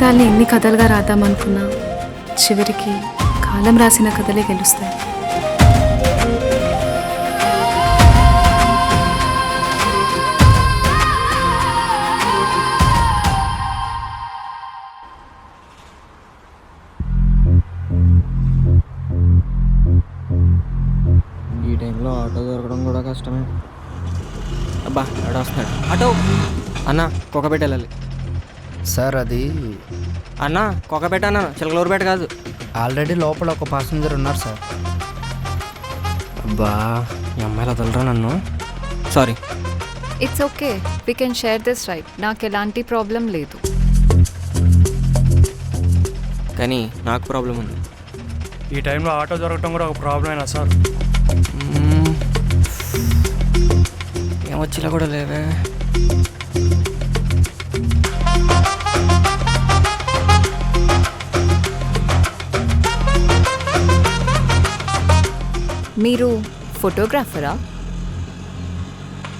జీవితాల్ని ఎన్ని కథలుగా రాద్దామనుకున్నా చివరికి కాలం రాసిన కథలే గెలుస్తాయి. ఈ టైంలో ఆటో దొరకడం కూడా కష్టమే. అబ్బా ఆటో వస్తున్నాడు. ఆటో అన్నా కొక్కపేట వెళ్ళాలి. సార్ అది అన్నా కొక్కపేట అన్నా, చిలకలూరుపేట కాదు. ఆల్రెడీ లోపల ఒక పాసెంజర్ ఉన్నారు సార్. అబ్బా ఈ అమ్మాయిలు వదలరా నన్ను. Sorry. It's okay, we can share this right. నాకు ఎలాంటి ప్రాబ్లం లేదు. కానీ నాకు ప్రాబ్లం ఉంది. ఈ టైంలో ఆటో దొరకటం కూడా ఒక ప్రాబ్లమేనా సార్? ఏమొచ్చిలా కూడా లేవే. మీరు ఫోటోగ్రాఫరా?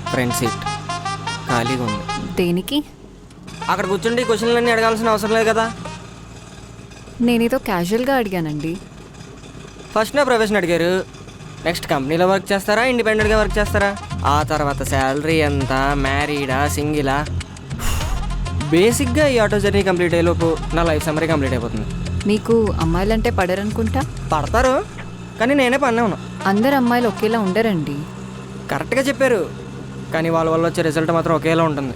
ఫ్రంట్ సీట్ ఖాళీగా ఉంది. దేనికి? అక్కడ కూర్చుండి క్వశ్చన్లన్నీ అడగాల్సిన అవసరం లేదు కదా. నేనేదో క్యాజువల్గా అడిగానండి. ఫస్ట్ నా ప్రొఫెషన్ అడిగారు, నెక్స్ట్ కంపెనీలో వర్క్ చేస్తారా, ఇండిపెండెంట్గా వర్క్ చేస్తారా, ఆ తర్వాత శాలరీ ఎంత, మ్యారీడా, సింగిలా. బేసిక్గా ఈ ఆటో జర్నీ కంప్లీట్ అయ్యేలోపు నా లైఫ్ సమ్మరీ కంప్లీట్ అయిపోతుంది. మీకు అమ్మాయిలంటే పడరనుకుంటా. పడతారు, కానీ నేనే పన్నే ఉన్నా. అందరు అమ్మాయిలు ఒకేలా ఉండరండి. కరెక్ట్గా చెప్పారు, కానీ వాళ్ళ వల్ల వచ్చే రిజల్ట్ మాత్రం ఒకేలా ఉంటుంది.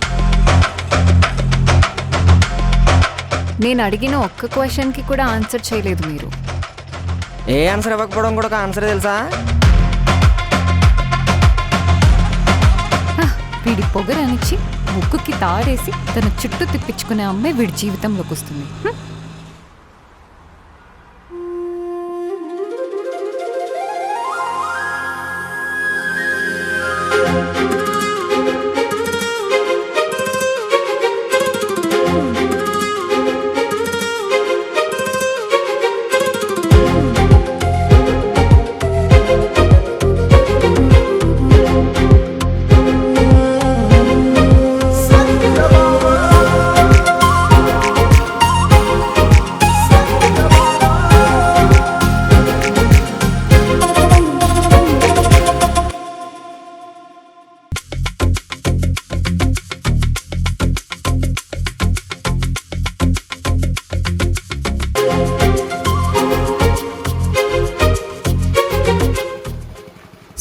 నేను అడిగిన ఒక్క క్వశ్చన్కి కూడా ఆన్సర్ చేయలేదు మీరు. ఏ ఆన్సర్ ఇవ్వకపోవడం కూడా ఒక ఆన్సర్ తెలుసా? వీడి పొగరనిచ్చి ముక్కుకి తాడేసి తన చుట్టూ తిప్పించుకునే అమ్మాయి వీడి జీవితంలోకి వస్తుంది.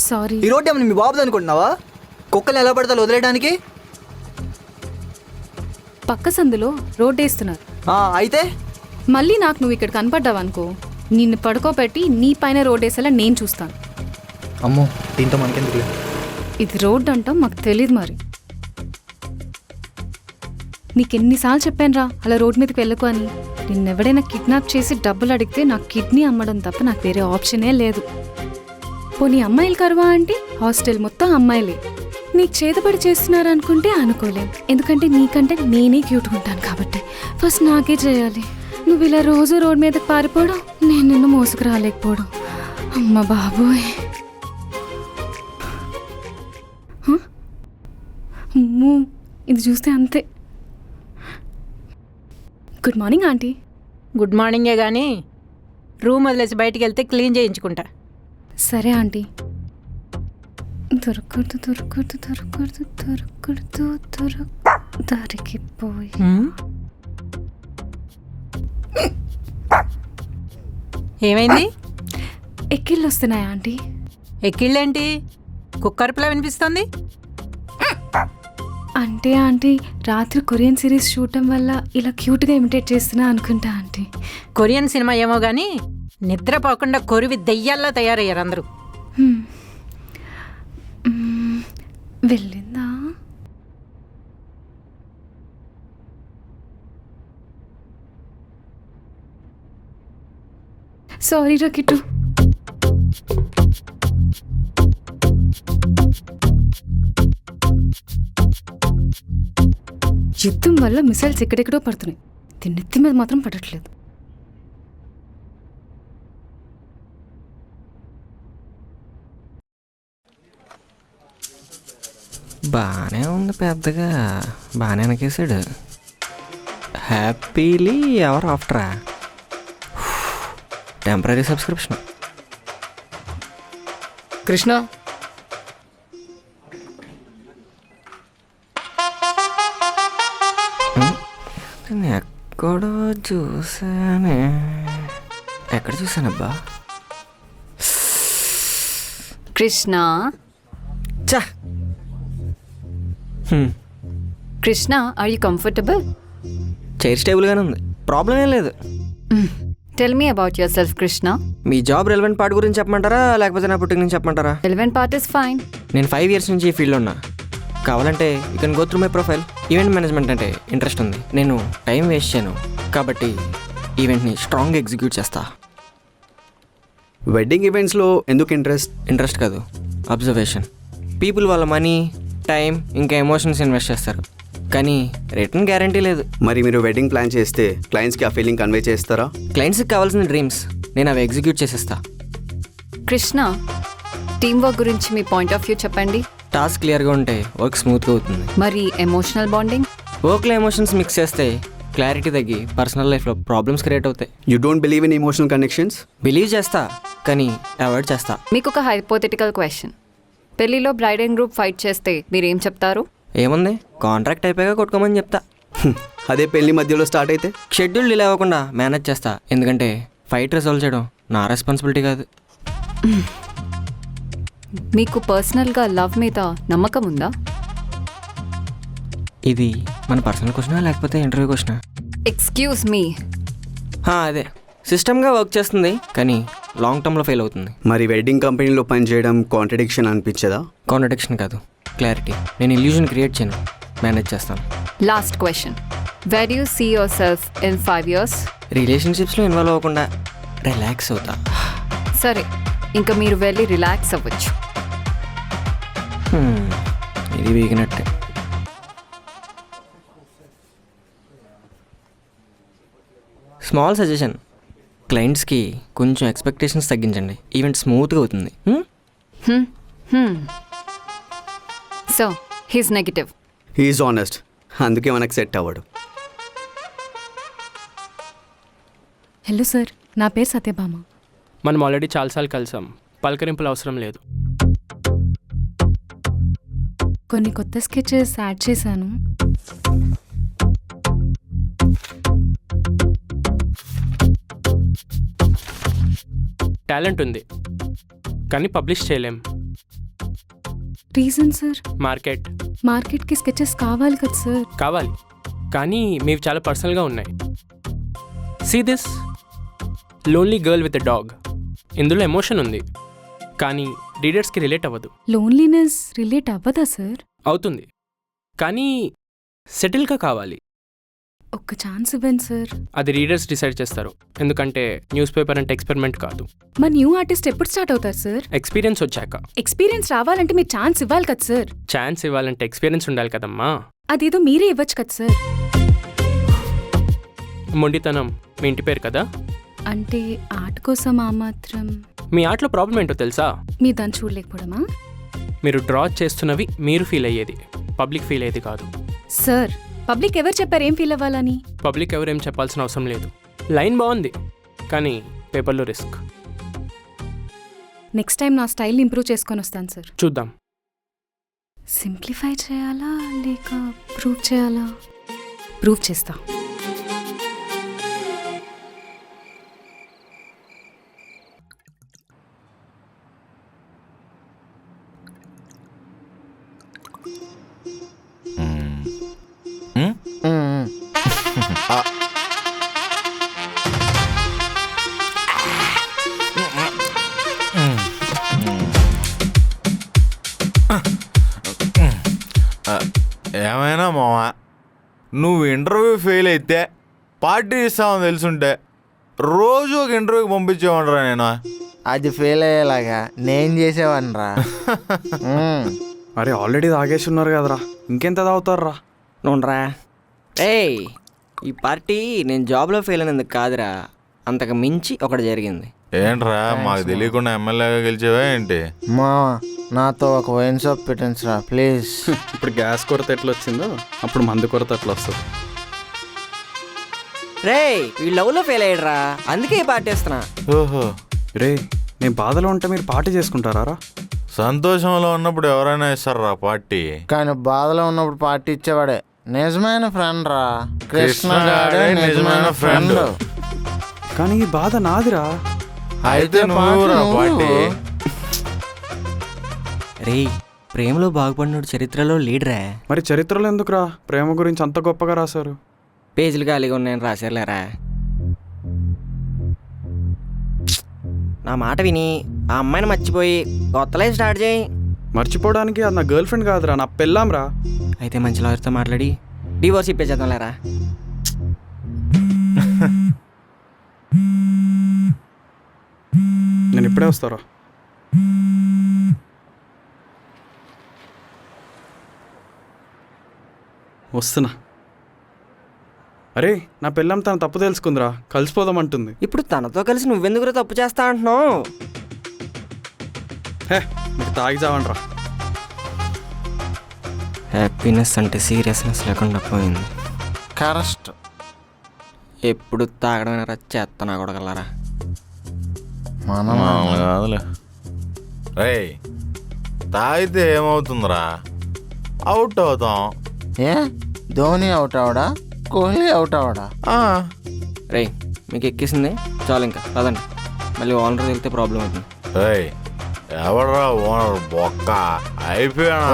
సారీ. ఈ రోడ్డు ఏమన్నా మీ బాబుది అనుకుంటున్నావా? కుక్కలు ఎలా పడతాలో వదిలేయడానికి? పక్క సందులో రోడ్ వేస్తున్నారు. అయితే మళ్ళీ నాకు నువ్వు ఇక్కడ కనపడ్డావనుకో, నిన్ను పడుకోబెట్టి నీ పైన రోడ్ వేసేలా నేను చూస్తాను. అమ్మో, దీంతో మనకెందుకులే. ఇది రోడ్ అంటాం, మాకు తెలియదు మరి. నీకెన్నిసార్లు చెప్పాను రా అలా రోడ్ మీదకి వెళ్ళకు అని. నిన్నెవడైనా కిడ్నాప్ చేసి డబ్బులు అడిగితే నాకు కిడ్నీ అమ్మడం తప్ప నాకు వేరే ఆప్షనే లేదు. పోనీ అమ్మాయిలు కరువా అంటే హాస్టల్ మొత్తం అమ్మాయిలే. నీకు చేతబడి చేస్తున్నారు అనుకుంటే అనుకోలేం, ఎందుకంటే నీకంటే నేనే క్యూట్గా ఉంటాను కాబట్టి. ఫస్ట్ నాకే చేయాలి. నువ్వు ఇలా రోజు రోడ్ మీదకి పారిపోవడం, నేను నిన్ను మోసుకు రాలేకపోవడం. అమ్మ బాబోయ్, అమ్మో, ఇది చూస్తే అంతే. Good morning aunty. గుడ్ మార్నింగే కానీ రూమ్ వదిలేసి బయటికి వెళ్తే క్లీన్ చేయించుకుంటా. సరే ఆంటీ. దొరకదు దొరకదు దొరకదు దొరకదు దొరికిపోయి. ఏమైంది? ఎక్కిళ్ళు వస్తున్నాయా ఆంటీ? ఎక్కిళ్ళేంటి? కుక్కర్పులా వినిపిస్తుంది. అంటే ఆంటీ రాత్రి కొరియన్ సిరీస్ చూడటం వల్ల ఇలా క్యూట్గా ఇమిటేట్ చేస్తున్నా అనుకుంటా ఆంటీ. కొరియన్ సినిమా ఏమో కానీ నిద్రపోకుండా కొరివి దెయ్యాల్లా తయారయ్యారు అందరూ. వెళ్ళిందా? సారీ రా కిట్టు. యుద్ధం వల్ల మిసైల్స్ ఎక్కడెక్కడో పడుతున్నాయి, తిన్నెత్తి మీద మాత్రం పడట్లేదు. బాగానే ఉంది, పెద్దగా బాగానే వెనకేసాడు. హ్యాపీలీ ఎవర్ ఆఫ్టరా? Temporary subscription. కృష్ణ ఎక్కడో చూసానే. ఎక్కడ చూసానబ్బా? కృష్ణ చా. Krishna, are you comfortable? Chair స్టేబుల్గానే ఉంది, ప్రాబ్లం ఏం లేదు. Tell me about yourself Krishna. మీ జాబ్ రెలవెంట్ పార్ట్ గురించి చెప్పమంటారా, లేకపోతే నా పుట్టిన నుంచి చెప్పమంటారా? Relevant part is fine. నేను 5 years నుంచి ఈ ఫీల్డ్లో ఉన్నా. కావాలంటే you can go through my profile. Event management అంటే ఇంట్రెస్ట్ ఉంది. నేను టైం వేస్ట్ చేయను, కాబట్టి ఈవెంట్ని స్ట్రాంగ్గా ఎగ్జిక్యూట్ చేస్తా. వెడ్డింగ్ ఈవెంట్స్లో ఎందుకు ఇంట్రెస్ట్ కాదు, అబ్జర్వేషన్. పీపుల్ వాళ్ళ మనీ, టైం, ఇంకా ఎమోషన్స్ ఇన్వెస్ట్ చేస్తారు, కానీ రిటర్న్ గ్యారంటీ లేదు. మరి మీరు వెడ్డింగ్ ప్లాన్ చేస్తే క్లయింట్స్కి ఆ ఫీలింగ్ కన్వే చేస్తారా? క్లయింట్స్కి కావాల్సిన డ్రీమ్స్ నేను అవి ఎగ్జిక్యూట్ చేసేస్తా. కృష్ణ, టీమ్ వర్క్ గురించి మీ పాయింట్ ఆఫ్ వ్యూ చెప్పండి. టాస్క్ క్లియర్గా ఉంటే వర్క్ స్మూత్గా అవుతుంది. మరి ఎమోషనల్ బాండింగ్? వర్క్లో ఎమోషన్స్ మిక్స్ చేస్తే క్లారిటీ తగ్గి పర్సనల్ లైఫ్లో ప్రాబ్లమ్స్ క్రియేట్ అవుతాయి. You don't believe in emotional connections? Believe చేస్తా, కానీ అవాయిడ్ చేస్తా. మీకు ఒక హైపోథెటికల్ క్వశ్చన్. పెళ్లిలో బ్రైడ్ అండ్ గ్రూప్ ఫైట్ చేస్తే మీరేం చెప్తారు? ఏముంది, కాంట్రాక్ట్ అయిపోయాక కొట్టుకోమని చెప్తా. అదే పెళ్లి మధ్యలో స్టార్ట్ అయితే? షెడ్యూల్ డిలే అవ్వకుండా మేనేజ్ చేస్తా, ఎందుకంటే ఫైట్ రిజాల్వ్ చేయడం నా రెస్పాన్సిబిలిటీ కాదు. మీకు పర్సనల్గా లవ్ మీద నమ్మకం ఉందా? ఇది మన పర్సనల్ క్వశ్చనా లేకపోతే ఇంటర్వ్యూ క్వశ్చనా? Excuse me. అదే సిస్టమ్గా వర్క్ చేస్తుంది, కానీ లాంగ్ టర్మ్లో ఫెయిల్ అవుతుంది. మరి వెడ్డింగ్ కంపెనీలో పనిచేయడం కాంట్రడిక్షన్ అనిపించదా? కాంట్రడిక్షన్ కాదు, క్లారిటీ. నేను ఇల్యూజన్ క్రియేట్ చేయను, మేనేజ్ చేస్తాను. Last question. Where you see yourself in 5 years? రిలేషన్షిప్స్లో ఇన్వాల్వ్ అవ్వకుండా రిలాక్స్ అవుతా. సరే, ఇంకా మీరు వెళ్ళి రిలాక్స్ అవ్వచ్చు. ఇది వీగినట్టే. స్మాల్ సజెషన్, క్లయింట్స్కి కొంచెం ఎక్స్పెక్టేషన్స్ తగ్గించండి, ఈవెంట్ స్మూత్గా అవుతుంది. So he's negative. He's honest, అందుకే మనకు సెట్ అవ్వడు. హలో సార్, నా పేరు సత్యభామ. మనం ఆల్రెడీ చాలాసార్లు కలిసాం, పలకరింపులు అవసరం లేదు. కొన్ని కొత్త స్కెచెస్ యాడ్ చేశాను. టాలెంట్ ఉంది, కానీ పబ్లిష్ చేయలేం. Reason sir? మార్కెట్కి స్కెచెస్ కావాలి కదా సార్. కావాలి, కానీ మీవి చాలా పర్సనల్గా ఉన్నాయి. See this lonely girl with a dog. ఇందులో ఎమోషన్ ఉంది, కానీ రీడర్స్కి రిలేట్ అవ్వదు. లోన్లీనెస్ రిలేట్ అవ్వదా సార్? అవుతుంది, కానీ సెటిల్గా కావాలి. ఒక్క ఛాన్స్ ఇవ్వండి సార్. అది రీడర్స్ డిసైడ్ చేస్తారు, ఎందుకంటే న్యూస్ పేపర్ అంటే ఎక్స్పెరిమెంట్ కాదు. మా న్యూ ఆర్టిస్ట్ ఎప్పుడు స్టార్ట్ అవుతారు సార్? ఎక్స్పీరియన్స్ వచ్చాక. ఎక్స్పీరియన్స్ రావాలంటే మీరు ఛాన్స్ ఇవ్వాలి కదా సార్. ఛాన్స్ ఇవ్వాలంటే ఎక్స్పీరియన్స్ ఉండాలి కదమ్మా. అదేదో మీరే ఇవ్వచ్చు కదా సార్. మొండితనం మీ ఇంటి పేరు కదా. అంటే ఆర్ట్ కోసం ఆ మాత్రం. మీ ఆర్ట్లో ప్రాబ్లం ఏంటో తెలుసా? మీ దాన్ని చూడలేకపోవడమా? మీరు డ్రా చేస్తున్నవి మీరు ఫీల్ అయ్యేది, పబ్లిక్ ఫీల్ అయ్యేది కాదు. సార్, పబ్లిక్ ఎవరు చెప్పారు ఏం ఫీల్ అవ్వాలని? పబ్లిక్ ఎవరేం చెప్పాల్సిన అవసరం లేదు. లైన్ బాగుంది, కానీ పేపర్లో రిస్క్. నెక్స్ట్ టైం నా స్టైల్ ఇంప్రూవ్ చేసుకొని వస్తాను సార్. చూద్దాం. సింప్లిఫై చేయాలా లేక ప్రూవ్ చేయాలా? ప్రూవ్ చేస్తా. ఏమైనా మావా, నువ్వు ఇంటర్వ్యూ ఫెయిల్ అయితే పార్టీ ఇస్తామని తెలుసుంటే రోజు ఒక ఇంటర్వ్యూకి పంపించేవాడిరా నేను. అది ఫెయిల్ అయ్యేలాగా నేను చేసేవాడిరా. అరే ఆల్రెడీ తాగేసి ఉన్నారు కదరా, ఇంకెంత తాగుతారా? నోనరా ఏయ్, ఈ పార్టీ నేను జాబ్లో ఫెయిల్ అయినందుకు కాదురా, అంతకు మించి ఒకటి జరిగింది. ఏంట్రా, మాకు తెలియకుండా ఎమ్మెల్యేగా గెలిచేవా ఏంటి? మా నాతో ఒక వైన్ షాప్ పెట్టించరా ప్లీజ్. ఇప్పుడు గ్యాస్ కొరత ఎట్లా వచ్చిందో అప్పుడు మందు కొరత ఎట్లా వస్తుంది. రే వీళ్ళు లవ్లో ఫెయిల్ అయ్యాడురా, అందుకే ఈ పార్టీ ఇస్తున్నా. ఓహో, రే నేను బాధలో ఉంటే మీరు పార్టీ చేసుకుంటారా? సంతోషంలో ఉన్నప్పుడు ఎవరైనా ఇస్తారా పార్టీ? కానీ బాధలో ఉన్నప్పుడు పార్టీ ఇచ్చేవాడే నిజమైన ఫ్రెండ్ రా. కృష్ణగాడే నిజమైన ఫ్రెండ్. కానీ ఈ బాధ నాదిరా. అయితే నువ్వురా పార్టీ. రే ప్రేమలో బాగుపడినోడు చరిత్రలో లీడరే. మరి చరిత్రలో ఎందుకురా ప్రేమ గురించి అంత గొప్పగా రాశారు? పేజీలు ఖాళీగా ఉన్నాయని రాశారులేరా. నా మాట విని ఆ అమ్మాయిని మర్చిపోయి కొత్త లైఫ్ స్టార్ట్ చేయి. మర్చిపోవడానికి అది నా గర్ల్ ఫ్రెండ్ కాదురా, నా పెళ్ళాంరా. అయితే మంచి లాయర్తో మాట్లాడి డివోర్స్ ఇప్పేచేద్దాం లేరా. నేను ఇప్పుడే వస్తారా? వస్తున్నా. అరే నా పెళ్ళాం తన తప్పు తెలుసుకుందిరా, కలిసిపోదామంటుంది. ఇప్పుడు తనతో కలిసి నువ్వెందుకు తప్పు చేస్తా అంటున్నావు? హే మీరు తాగి చావండ్రా. హ్యాపీనెస్ అంటే సీరియస్నెస్ లేకుండా పోయింది. కరెక్ట్. ఎప్పుడు తాగడం చేస్తానా కొడగలరా. మనం కాదులే. రే తాగితే ఏమవుతుందిరా? అవుట్ అవుతాం. ఏ ధోని అవుట్ అవడా, కోహ్లీ అవుట్ అవడా? రే మీకు ఎక్కేసింది చాలు, ఇంకా పదండి. మళ్ళీ ఓనర్ వెళ్తే ప్రాబ్లం అవుతుంది. రేయ్ ఎవడరా ఓనర్ బొక్క? అయిపోయాను.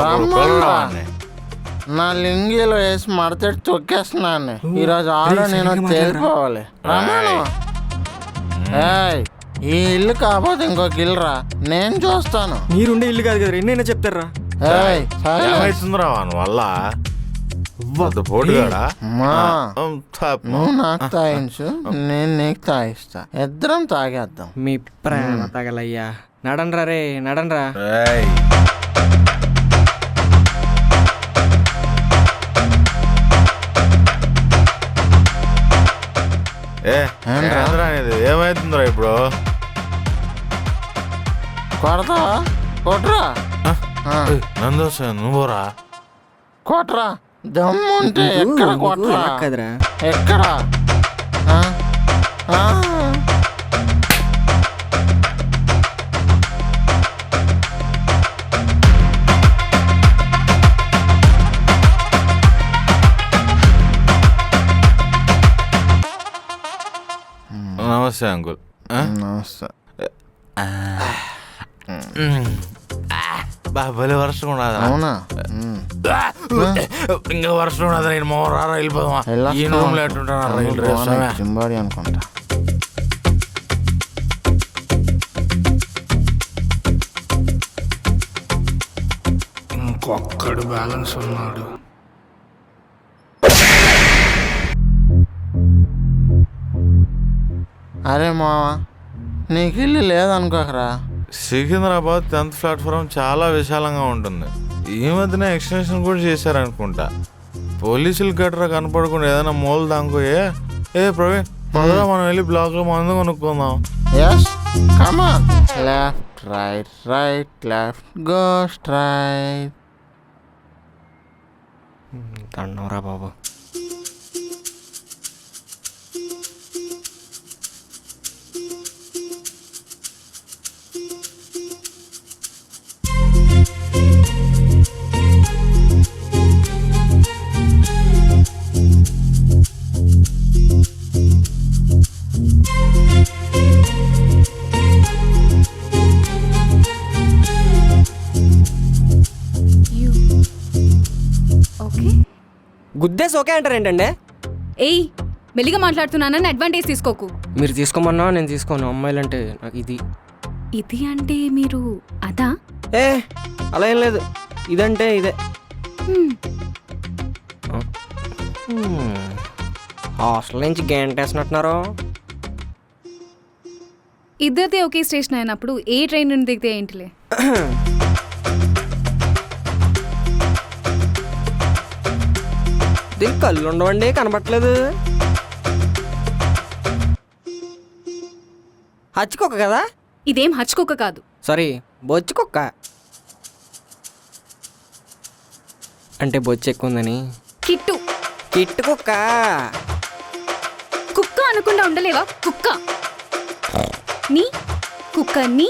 నా లింగిలో వేసి మడతెట్టి తొక్కేస్తున్నాను. ఈరోజు ఆలో నేను తేలిపోవాలి. ఏయ్ ఈ ఇల్లు కాకపోతే ఇంకొక ఇల్లు రా, నేను చూస్తాను. మీరుండే ఇల్లు కాదు కదా, ఎన్నైనా చెప్తారా. ఏయ్ ఏమైతుందిరా వాని వల్ల? పోటుగాడా? అమ్మా, నువ్వు నాకు తాగించు, నేను నీకు తాగిస్తా, ఇద్దరం తాగేద్దాం. మీ ప్రేమ తగలయ్యా. నడండ్రా రే నడండ్రా. ఏమైతుందిరా ఇప్పుడు? కొడతావా? కొట్రా. నందోస నువ్వురా. కొట్రా, దమ్ముంటే ఎక్కడ కొట్రా? కదరా ఎక్కడ? నమస్తే అంకుల్. నమస్తే. భలే వర్షం ఉండదు. అవునా? ఇంకా వర్షం ఉండదు. నేను మోరారా వెళ్ళిపోదామా? ఈ రూమ్ లో ఎట్టుంటా జింబాడి అనుకుంటా. ఇంకొక్కడు బ్యాలెన్స్ ఉన్నాడు. అరే మావా, నీకు ఇల్లు లేదనుకోకరా. సికింద్రాబాద్ 10th ప్లాట్ఫారం చాలా విశాలంగా ఉంటుంది. ఈ మధ్యన ఎక్స్టెన్షన్ కూడా చేశారనుకుంటా. పోలీసులు గట్రా కనపడకుండా ఏదైనా మూల దానికోయే. ప్రవీణ్ పదరా, మనం వెళ్ళి బ్లాక్ లో మందు కొనుక్కుందాం. Yes come on. Left right right left, go straight. దండంరా బాబు. గుద్దేసి ఓకే అంటారు ఏంటండి? ఏయ్ మెల్లిగా మాట్లాడుతున్నానని అడ్వాంటేజ్ తీసుకోకు. మీరు తీసుకోమన్నా నేను తీసుకోను. అమ్మాయిలంటే నాకు ఇది ఇది అంటే మీరు అదా? అలా ఏం లేదు, ఇదంటే ఇదే. హాస్టల్ నుంచి గంటేసినట్టున్నారు. ఇద్దరిదే ఒకే స్టేషన్ అయినప్పుడు ఏ ట్రైన్ నుండి దిగితే ఏంటిలే. దీనికి కళ్ళు ఉండవండి, కనబట్టలేదు. హచ్చుకొక్క కదా? ఇదేం హచ్చుకొక్క కాదు. సారీ, బొచ్చు కుక్క. అంటే బొచ్చు ఎక్కువ ఉందని. కిట్టు కిట్టు కుక్క. కుక్క అనకుండా ఉండలేవా కుక్క? నీ కుక్క నీ.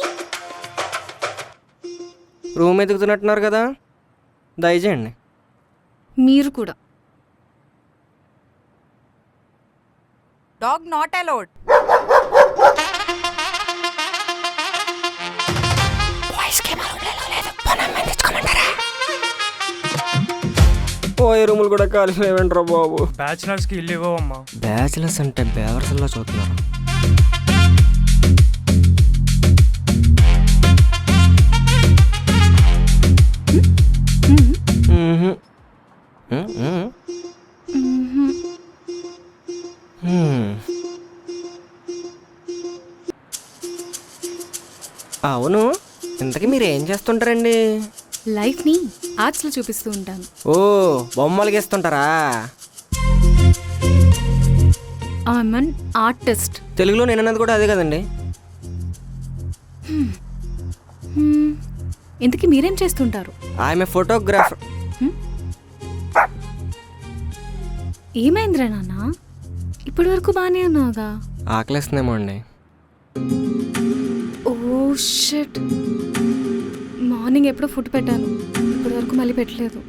రూమ్ ఎదుగుతున్నట్టున్నారు కదా, దయచేయండి. మీరు కూడా. Dog not allowed. పోయే రూములు కూడా ఖాళీ లేవంటారా బాబు. బ్యాచిలర్స్కి ఇల్లు ఇవ్వమ్మా. బ్యాచిలర్స్ అంటే బేవర్సల్లా చూస్తున్నారు. మ్మ్హ్మ్. మ్మ్హ్మ్. మ్మ్. అవును, ఇంతకీ మీరు ఏం చేస్తుంటారండి? లైఫ్ని ఆర్ట్స్లో చూపిస్తూ ఉంటాను. ఓ, బొమ్మలు గీస్తుంటారా? I'm an artist. తెలుగులో నేను అన్నది కూడా అదే కదండి. ఇంతకీ మీరేం చేస్తుంటారు? ఆమె ఫోటోగ్రాఫర్. ఏమైందిరా నాన్న? ఇప్పటి వరకు బాగానే ఉన్నావుగా. ఆకలేస్తుందేమో అండి. ఓ షిట్, మార్నింగ్ ఎప్పుడో ఫుడ్ పెట్టాను, ఇప్పటి వరకు మళ్ళీ పెట్టలేదు.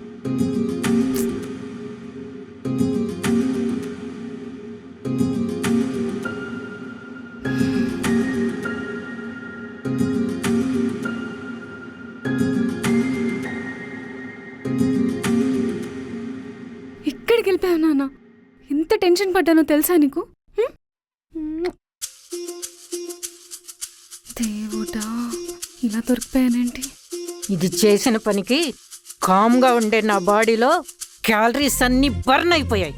ఎక్కడికి వెళ్ళిపోయావు నాన్న? ఎంత టెన్షన్ పడ్డానో తెలుసా నీకు? దేవుడా, ఇలా దొరికిపోయానేంటి? ఇది చేసిన పనికి కామ్గా ఉండే నా బాడీలో క్యాలరీస్ అన్నీ బర్న్ అయిపోయాయి.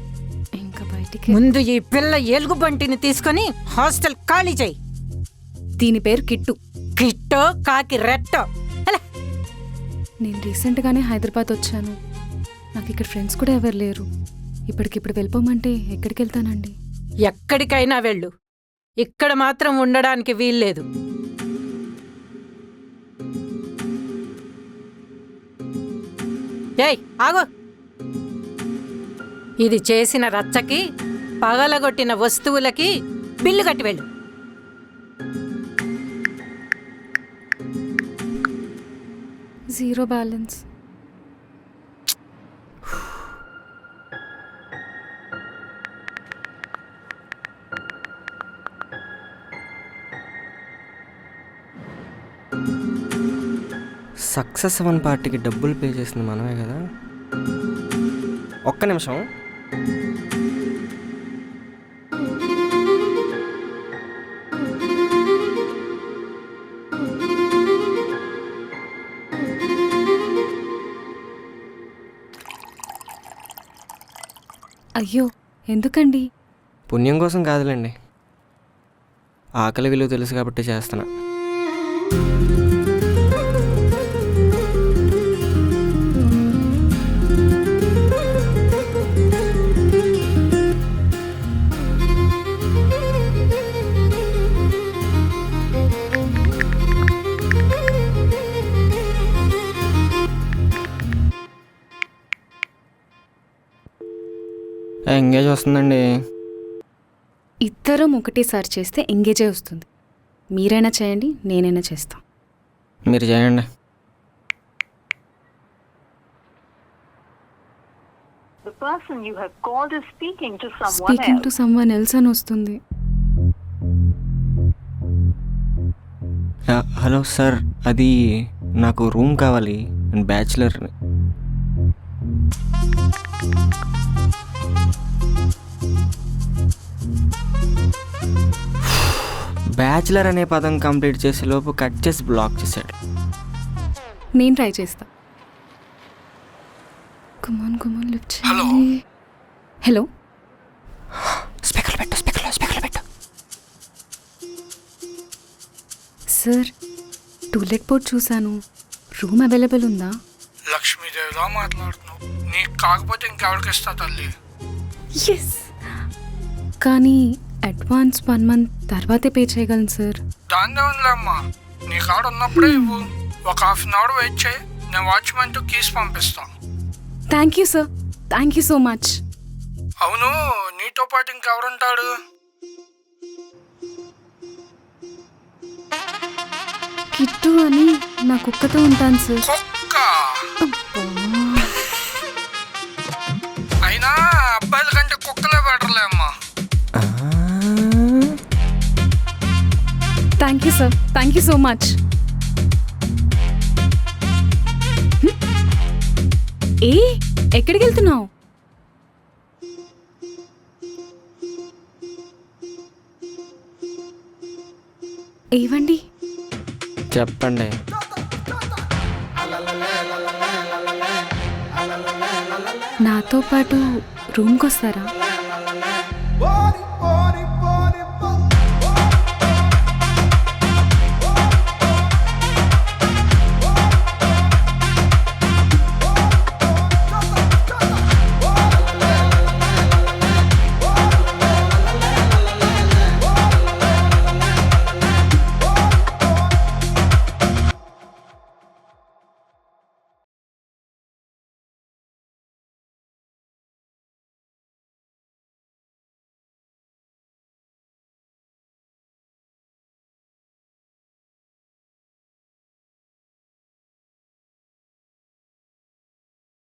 ఇంకా బయటికి. ముందు ఈ పిల్ల ఎలుగుబంటిని తీసుకొని హాస్టల్ ఖాళీ చేయి. దీని పేరు కిట్టు. కిట్టో కాకి రెట్టో. అలా నేను రీసెంట్గానే హైదరాబాద్ వచ్చాను. నాకు ఇక్కడ ఫ్రెండ్స్ కూడా ఎవరు లేరు. ఇప్పటికిప్పుడు వెళ్ళిపోమంటే ఎక్కడికి వెళ్తానండి? ఎక్కడికైనా వెళ్ళు, ఇక్కడ మాత్రం ఉండడానికి వీల్లేదు. ఏయ్ ఆగో, ఇది చేసిన రచ్చకి, పగలగొట్టిన వస్తువులకి బిల్లు కట్టి వెళ్ళు. Zero balance. సక్సెస్ అవన్ పార్టీకి డబ్బులు పే చేసింది మనమే కదా. ఒక్క నిమిషం. అయ్యో, ఎందుకండి? పుణ్యం కోసం కాదులేండి, ఆకలి విలువ తెలుసు కాబట్టి చేస్తున్నా. ఎంగేజ్ వస్తుందండి. ఇద్దరం ఒకటేసారి చేస్తే ఎంగేజే వస్తుంది. మీరైనా చేయండి, నేనైనా చేస్తాం. మీరు చేయండి. స్పీకింగ్ టు సమ్వన్ ఎల్స్ అని వస్తుంది. హలో సార్, అది నాకు రూమ్ కావాలి, నేను బ్యాచిలర్. బ్యాచిలర్ అనే పదం కంప్లీట్ చేసే లోపు కట్ చేసి బ్లాక్ చేశాడు. నేను ట్రై చేస్తా. కమాన్ కమాన్ లిఫ్ట్ చేయండి. హలో, స్పీకర్లో పెట్టు, స్పీకర్లో పెట్టు. సార్, టూలెట్ బోర్డ్ చూశాను, రూమ్ అవైలబుల్ ఉందా? లక్ష్మీదేవిలా మాట్లాడుతున్నావు. నీకు కాకపోతే ఇంకెవరికి ఇస్తా తల్లి. ఎస్, కానీ అడ్వాన్స్ 1 month తర్వాతే పే చేయగలను సార్. దాని ఉందిలేమ్మా, నీ కాడ ఉన్నప్పుడే ఇవ్వు. ఒక 1/2 hour వెయిట్ చేయి, నేను వాచ్మెన్తో కీస్ పంపిస్తాను. Thank you sir, thank you so much. అవును, నీతో పాటు ఇంకెవరుంటాడు? కిట్టు అని నా కుక్కతో ఉంటాను సార్. కుక్క అయినా అబ్బాయిల కంటే కుక్కలే బెటర్లే అమ్మా. Thank you sir, thank you so much. ఏ ఎక్కడికి వెళ్తున్నావు? ఏవండి చెప్పండి. నాతో పాటు రూమ్కి వస్తారా?